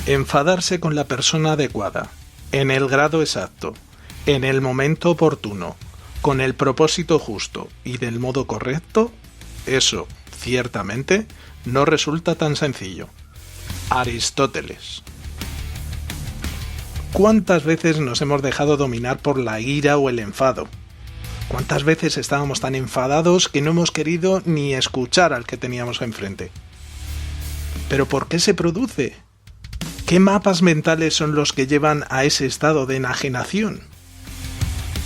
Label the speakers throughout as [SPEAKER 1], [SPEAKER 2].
[SPEAKER 1] Enfadarse con la persona adecuada, en el grado exacto, en el momento oportuno, con el propósito justo y del modo correcto, eso, ciertamente, no resulta tan sencillo. Aristóteles. ¿Cuántas veces nos hemos dejado dominar por la ira o el enfado? ¿Cuántas veces estábamos tan enfadados que no hemos querido ni escuchar al que teníamos enfrente? ¿Pero por qué se produce? ¿Qué mapas mentales son los que llevan a ese estado de enajenación?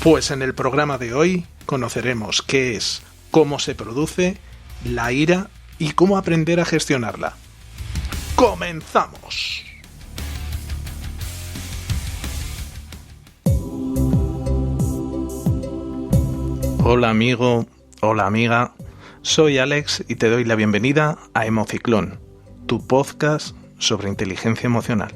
[SPEAKER 1] Pues en el programa de hoy conoceremos qué es, cómo se produce, la ira y cómo aprender a gestionarla. ¡Comenzamos! Hola amigo, hola amiga, soy Alex y te doy la bienvenida a Emociclón, tu podcast sobre inteligencia emocional.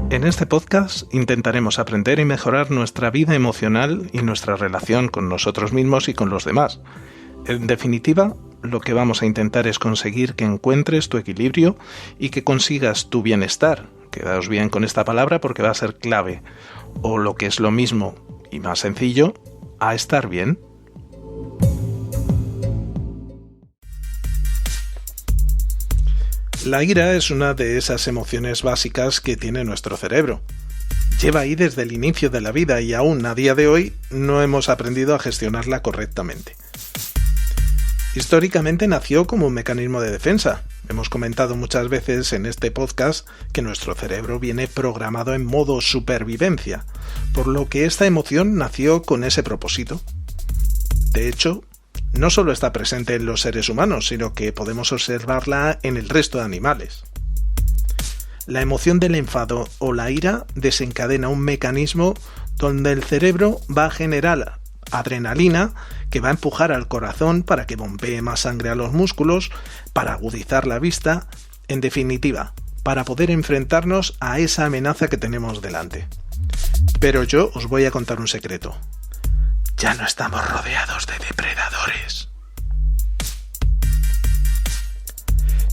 [SPEAKER 1] En este podcast intentaremos aprender y mejorar nuestra vida emocional y nuestra relación con nosotros mismos y con los demás. En definitiva, lo que vamos a intentar es conseguir que encuentres tu equilibrio y que consigas tu bienestar. Quedaos bien con esta palabra porque va a ser clave, o lo que es lo mismo y más sencillo, a estar bien. La ira es una de esas emociones básicas que tiene nuestro cerebro. Lleva ahí desde el inicio de la vida y aún a día de hoy no hemos aprendido a gestionarla correctamente. Históricamente nació como un mecanismo de defensa. Hemos comentado muchas veces en este podcast que nuestro cerebro viene programado en modo supervivencia, por lo que esta emoción nació con ese propósito. De hecho, no solo está presente en los seres humanos, sino que podemos observarla en el resto de animales. La emoción del enfado o la ira desencadena un mecanismo donde el cerebro va a generar adrenalina que va a empujar al corazón para que bombee más sangre a los músculos, para agudizar la vista, en definitiva, para poder enfrentarnos a esa amenaza que tenemos delante. Pero yo os voy a contar un secreto. Ya no estamos rodeados de depredadores.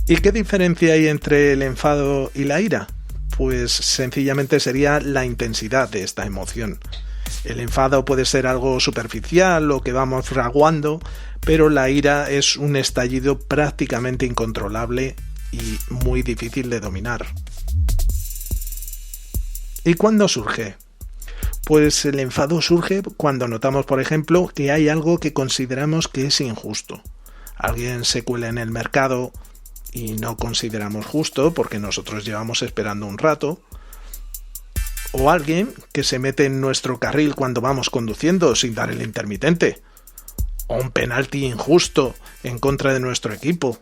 [SPEAKER 1] ¿Y qué diferencia hay entre el enfado y la ira? Pues sencillamente sería la intensidad de esta emoción. El enfado puede ser algo superficial o que vamos fraguando, pero la ira es un estallido prácticamente incontrolable y muy difícil de dominar. ¿Y cuándo surge? Pues el enfado surge cuando notamos, por ejemplo, que hay algo que consideramos que es injusto. Alguien se cuela en el mercado y no consideramos justo porque nosotros llevamos esperando un rato. O alguien que se mete en nuestro carril cuando vamos conduciendo sin dar el intermitente. O un penalti injusto en contra de nuestro equipo.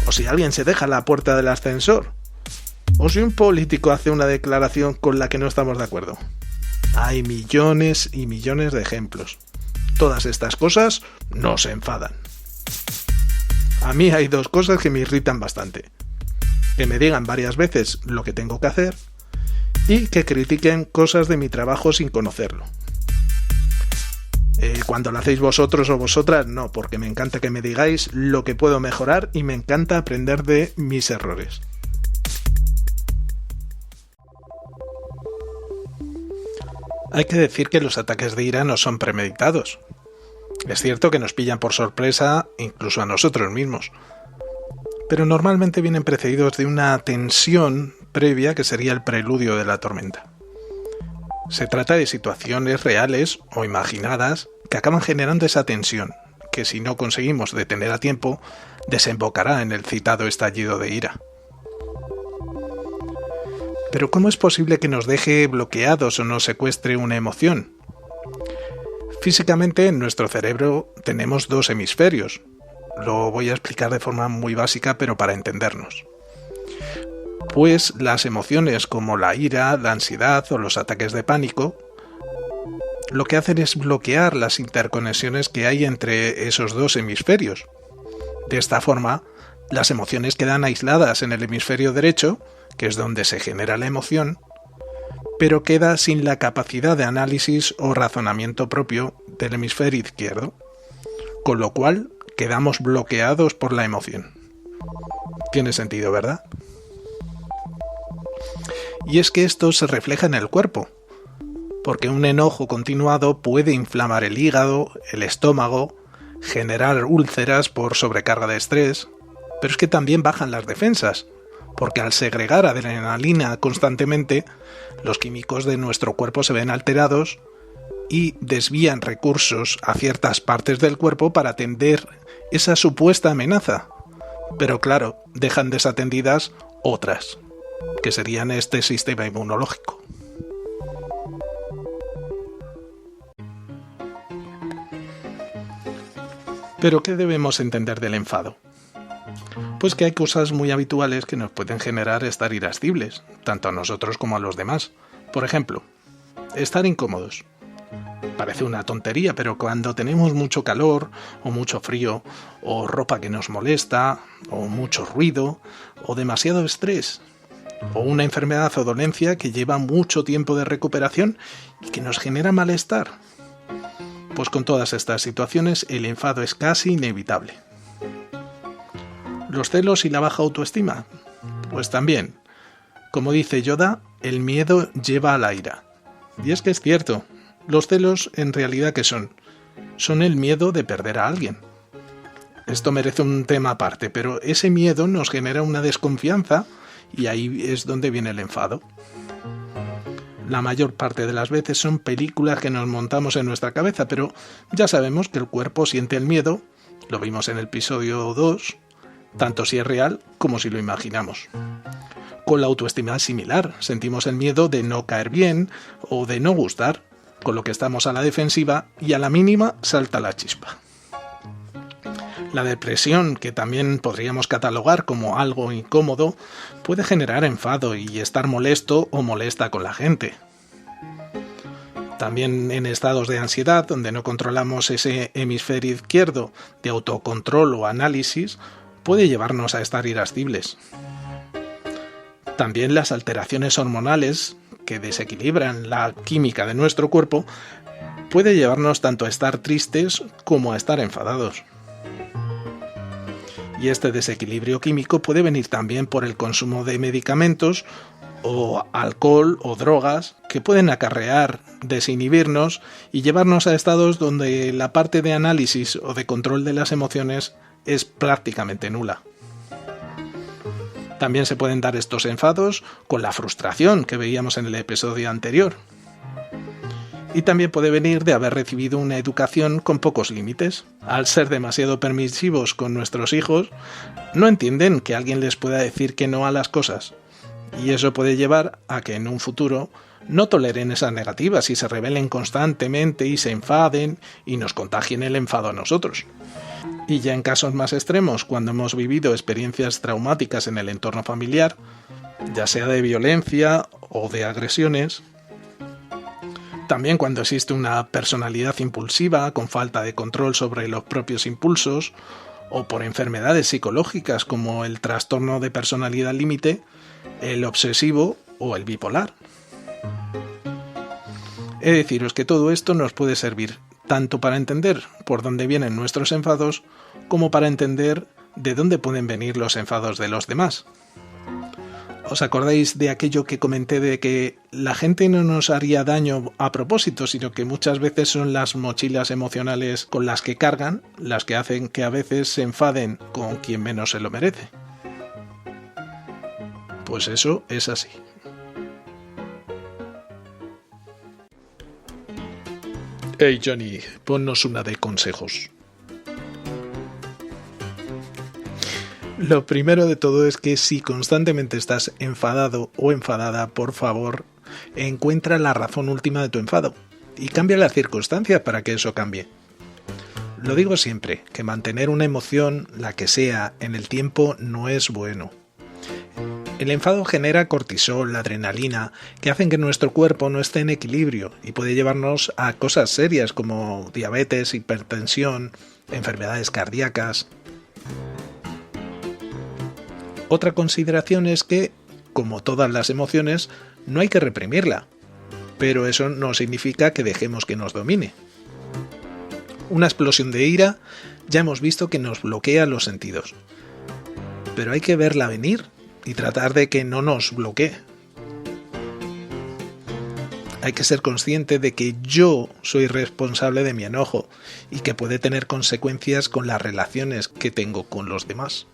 [SPEAKER 1] O si alguien se deja a la puerta del ascensor. O si un político hace una declaración con la que no estamos de acuerdo. Hay millones y millones de ejemplos. Todas estas cosas nos enfadan. A mí hay dos cosas que me irritan bastante. Que me digan varias veces lo que tengo que hacer y que critiquen cosas de mi trabajo sin conocerlo. Cuando lo hacéis vosotros o vosotras, no, porque me encanta que me digáis lo que puedo mejorar y me encanta aprender de mis errores. Hay que decir que los ataques de ira no son premeditados. Es cierto que nos pillan por sorpresa, incluso a nosotros mismos. Pero normalmente vienen precedidos de una tensión previa que sería el preludio de la tormenta. Se trata de situaciones reales o imaginadas que acaban generando esa tensión, que si no conseguimos detener a tiempo, desembocará en el citado estallido de ira. Pero ¿cómo es posible que nos deje bloqueados o nos secuestre una emoción? Físicamente en nuestro cerebro tenemos dos hemisferios. Lo voy a explicar de forma muy básica, pero para entendernos. Pues las emociones como la ira, la ansiedad o los ataques de pánico, lo que hacen es bloquear las interconexiones que hay entre esos dos hemisferios. De esta forma, las emociones quedan aisladas en el hemisferio derecho, que es donde se genera la emoción, pero queda sin la capacidad de análisis o razonamiento propio del hemisferio izquierdo, con lo cual quedamos bloqueados por la emoción. Tiene sentido, ¿verdad? Y es que esto se refleja en el cuerpo, porque un enojo continuado puede inflamar el hígado, el estómago, generar úlceras por sobrecarga de estrés, pero es que también bajan las defensas, porque al segregar adrenalina constantemente, los químicos de nuestro cuerpo se ven alterados y desvían recursos a ciertas partes del cuerpo para atender esa supuesta amenaza. Pero claro, dejan desatendidas otras, que serían este sistema inmunológico. ¿Pero qué debemos entender del enfado? Pues que hay cosas muy habituales que nos pueden generar estar irascibles, tanto a nosotros como a los demás. Por ejemplo, estar incómodos. Parece una tontería, pero cuando tenemos mucho calor, o mucho frío, o ropa que nos molesta, o mucho ruido, o demasiado estrés, o una enfermedad o dolencia que lleva mucho tiempo de recuperación y que nos genera malestar. Pues con todas estas situaciones el enfado es casi inevitable. ¿Los celos y la baja autoestima? Pues también. Como dice Yoda, el miedo lleva a la ira. Y es que es cierto, los celos en realidad ¿qué son? Son el miedo de perder a alguien. Esto merece un tema aparte, pero ese miedo nos genera una desconfianza y ahí es donde viene el enfado. La mayor parte de las veces son películas que nos montamos en nuestra cabeza, pero ya sabemos que el cuerpo siente el miedo, lo vimos en el episodio 2, tanto si es real como si lo imaginamos. Con la autoestima es similar, sentimos el miedo de no caer bien o de no gustar, con lo que estamos a la defensiva y a la mínima salta la chispa. La depresión, que también podríamos catalogar como algo incómodo, puede generar enfado y estar molesto o molesta con la gente. También en estados de ansiedad, donde no controlamos ese hemisferio izquierdo de autocontrol o análisis, puede llevarnos a estar irascibles. También las alteraciones hormonales, que desequilibran la química de nuestro cuerpo, puede llevarnos tanto a estar tristes como a estar enfadados. Y este desequilibrio químico puede venir también por el consumo de medicamentos o alcohol o drogas que pueden acarrear desinhibirnos y llevarnos a estados donde la parte de análisis o de control de las emociones es prácticamente nula. También se pueden dar estos enfados con la frustración que veíamos en el episodio anterior. Y también puede venir de haber recibido una educación con pocos límites. Al ser demasiado permisivos con nuestros hijos, no entienden que alguien les pueda decir que no a las cosas. Y eso puede llevar a que en un futuro no toleren esas negativas y se rebelen constantemente y se enfaden y nos contagien el enfado a nosotros. Y ya en casos más extremos, cuando hemos vivido experiencias traumáticas en el entorno familiar, ya sea de violencia o de agresiones, también cuando existe una personalidad impulsiva con falta de control sobre los propios impulsos, o por enfermedades psicológicas como el trastorno de personalidad límite, el obsesivo o el bipolar. He de deciros que todo esto nos puede servir tanto para entender por dónde vienen nuestros enfados, como para entender de dónde pueden venir los enfados de los demás. ¿Os acordáis de aquello que comenté de que la gente no nos haría daño a propósito, sino que muchas veces son las mochilas emocionales con las que cargan, las que hacen que a veces se enfaden con quien menos se lo merece? Pues eso es así. Hey Johnny, ponnos una de consejos. Lo primero de todo es que si constantemente estás enfadado o enfadada, por favor, encuentra la razón última de tu enfado y cambia las circunstancias para que eso cambie. Lo digo siempre, que mantener una emoción, la que sea, en el tiempo no es bueno. El enfado genera cortisol, adrenalina, que hacen que nuestro cuerpo no esté en equilibrio y puede llevarnos a cosas serias como diabetes, hipertensión, enfermedades cardíacas. Otra consideración es que, como todas las emociones, no hay que reprimirla, pero eso no significa que dejemos que nos domine. Una explosión de ira ya hemos visto que nos bloquea los sentidos. pero hay que verla venir y tratar de que no nos bloquee. Hay que ser consciente de que yo soy responsable de mi enojo y que puede tener consecuencias con las relaciones que tengo con los demás.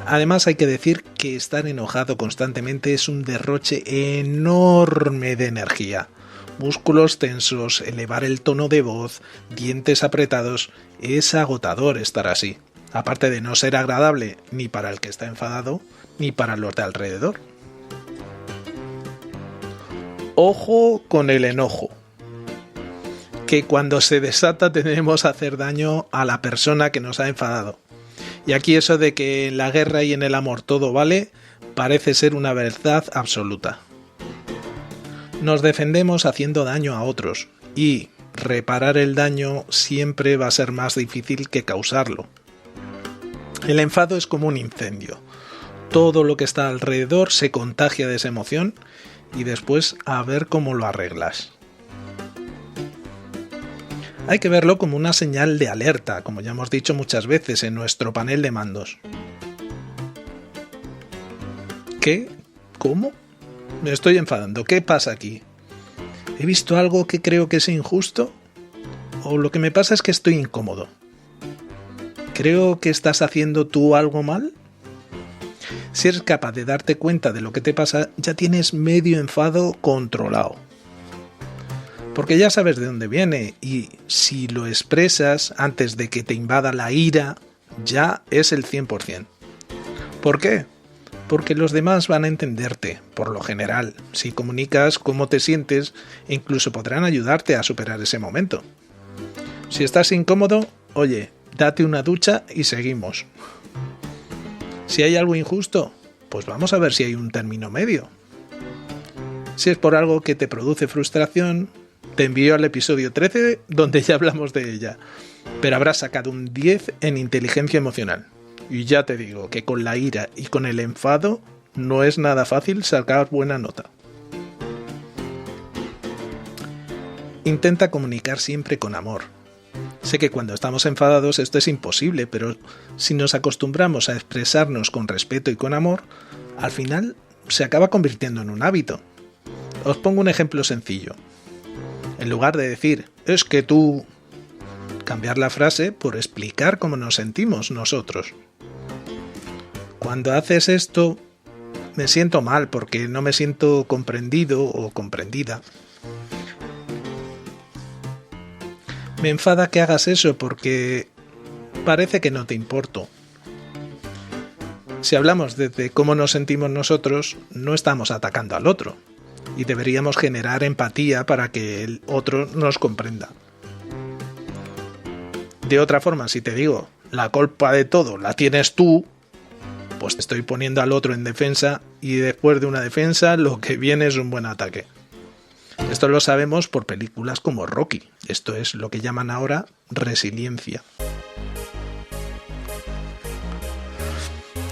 [SPEAKER 1] Además, hay que decir que estar enojado constantemente es un derroche enorme de energía. Músculos tensos, elevar el tono de voz, dientes apretados, es agotador estar así. Aparte de no ser agradable ni para el que está enfadado, ni para los de alrededor. Ojo con el enojo, que cuando se desata tendemos a hacer daño a la persona que nos ha enfadado. Y aquí eso de que en la guerra y en el amor todo vale, parece ser una verdad absoluta. Nos defendemos haciendo daño a otros, y reparar el daño siempre va a ser más difícil que causarlo. El enfado es como un incendio. Todo lo que está alrededor se contagia de esa emoción y después a ver cómo lo arreglas. Hay que verlo como una señal de alerta, como ya hemos dicho muchas veces en nuestro panel de mandos. ¿Qué? ¿Cómo? Me estoy enfadando. ¿Qué pasa aquí? ¿He visto algo que creo que es injusto? ¿O lo que me pasa es que estoy incómodo? ¿Creo que estás haciendo tú algo mal? Si eres capaz de darte cuenta de lo que te pasa, ya tienes medio enfado controlado. Porque ya sabes de dónde viene y si lo expresas antes de que te invada la ira, ya es el 100%. ¿Por qué? Porque los demás van a entenderte, por lo general, si comunicas cómo te sientes e incluso podrán ayudarte a superar ese momento. Si estás incómodo, oye, date una ducha y seguimos. Si hay algo injusto, pues vamos a ver si hay un término medio. Si es por algo que te produce frustración, te envío al episodio 13 donde ya hablamos de ella, pero habrás sacado un 10 en inteligencia emocional. Y ya te digo que con la ira y con el enfado no es nada fácil sacar buena nota. Intenta comunicar siempre con amor. Sé que cuando estamos enfadados esto es imposible, pero si nos acostumbramos a expresarnos con respeto y con amor, al final se acaba convirtiendo en un hábito. Os pongo un ejemplo sencillo. En lugar de decir, es que tú... cambiar la frase por explicar cómo nos sentimos nosotros. Cuando haces esto, me siento mal porque no me siento comprendido o comprendida. Me enfada que hagas eso porque parece que no te importo. Si hablamos desde cómo nos sentimos nosotros, no estamos atacando al otro. Y deberíamos generar empatía para que el otro nos comprenda. De otra forma, si te digo, la culpa de todo la tienes tú, pues te estoy poniendo al otro en defensa y después de una defensa lo que viene es un buen ataque. Esto lo sabemos por películas como Rocky. Esto es lo que llaman ahora resiliencia.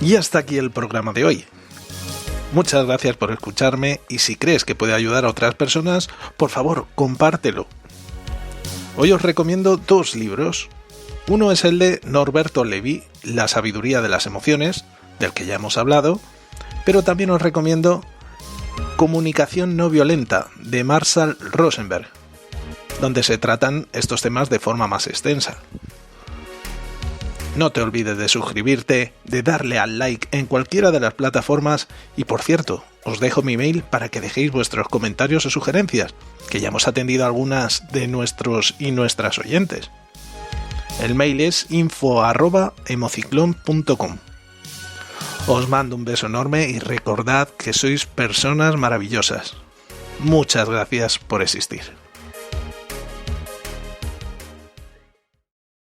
[SPEAKER 1] Y hasta aquí el programa de hoy. Muchas gracias por escucharme y si crees que puede ayudar a otras personas, por favor, compártelo. Hoy os recomiendo 2 libros. Uno es el de Norberto Levi, La sabiduría de las emociones, del que ya hemos hablado, pero también os recomiendo Comunicación no violenta, de Marshall Rosenberg, donde se tratan estos temas de forma más extensa. No te olvides de suscribirte, de darle al like en cualquiera de las plataformas y por cierto, os dejo mi mail para que dejéis vuestros comentarios o sugerencias, que ya hemos atendido algunas de nuestros y nuestras oyentes. El mail es info@emociclón.com. Os mando un beso enorme y recordad que sois personas maravillosas. Muchas gracias por existir.